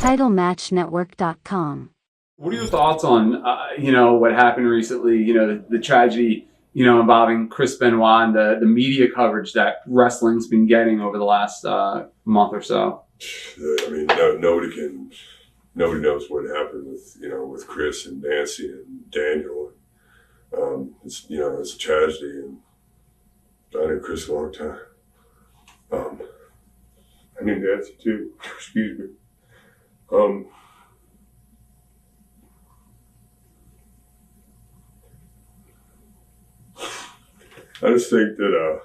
TitleMatchNetwork.com. What are your thoughts on, what happened recently, the tragedy, involving Chris Benoit and the media coverage that wrestling's been getting over the last month or so? I mean, nobody knows what happened with Chris and Nancy and Daniel. It's a tragedy, and I knew Chris a long time. I knew Nancy too. Excuse me. I just think that,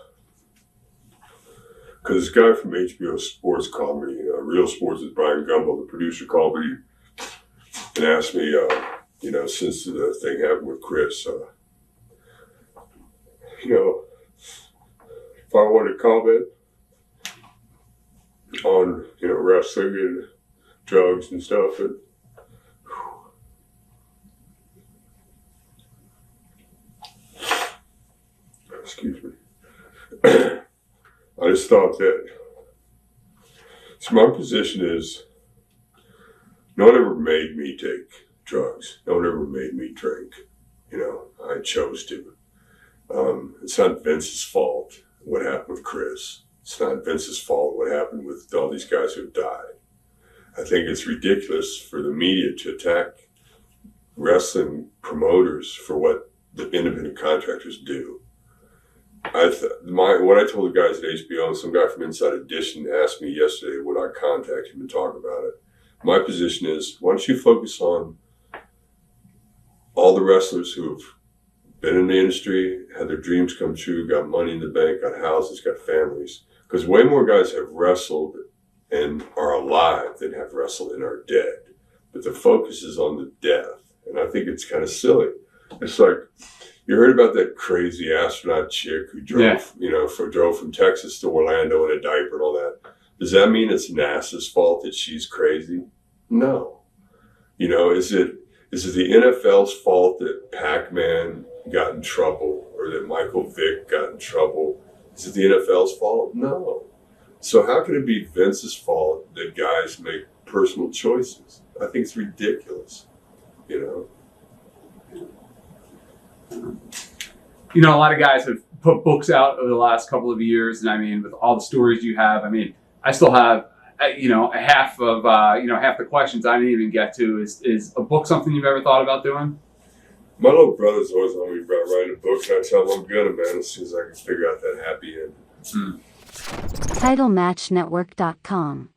because this guy from HBO Sports called me, Real Sports is Brian Gumbo, the producer, called me and asked me, since the thing happened with Chris, if I wanted to comment on, wrestling and drugs and stuff. And, excuse me. I just thought that, so my position is, no one ever made me take drugs. No one ever made me drink. I chose to. It's not Vince's fault what happened with Chris. It's not Vince's fault what happened with all these guys who died. I think it's ridiculous for the media to attack wrestling promoters for what the independent contractors do. What I told the guys at HBO, and some guy from Inside Edition asked me yesterday, would I contact him and talk about it? My position is, why don't you focus on all the wrestlers who have been in the industry, had their dreams come true, got money in the bank, got houses, got families. Because way more guys have wrestled and are alive than have wrestled and are dead. But the focus is on the death. And I think it's kind of silly. It's like, you heard about that crazy astronaut chick who drove, drove from Texas to Orlando in a diaper and all that. Does that mean it's NASA's fault that she's crazy? No. Is it the NFL's fault that Pac-Man got in trouble or that Michael Vick got in trouble? Is it the NFL's fault? No. So how can it be Vince's fault that guys make personal choices? I think it's ridiculous, A lot of guys have put books out over the last couple of years, and I mean, with all the stories you have, I mean, I still have, half the questions I didn't even get to. Is a book something you've ever thought about doing? My little brother's always on me about writing a book, and I tell him I'm gonna, man, as soon as I can figure out that happy end. TitleMatchNetwork.com.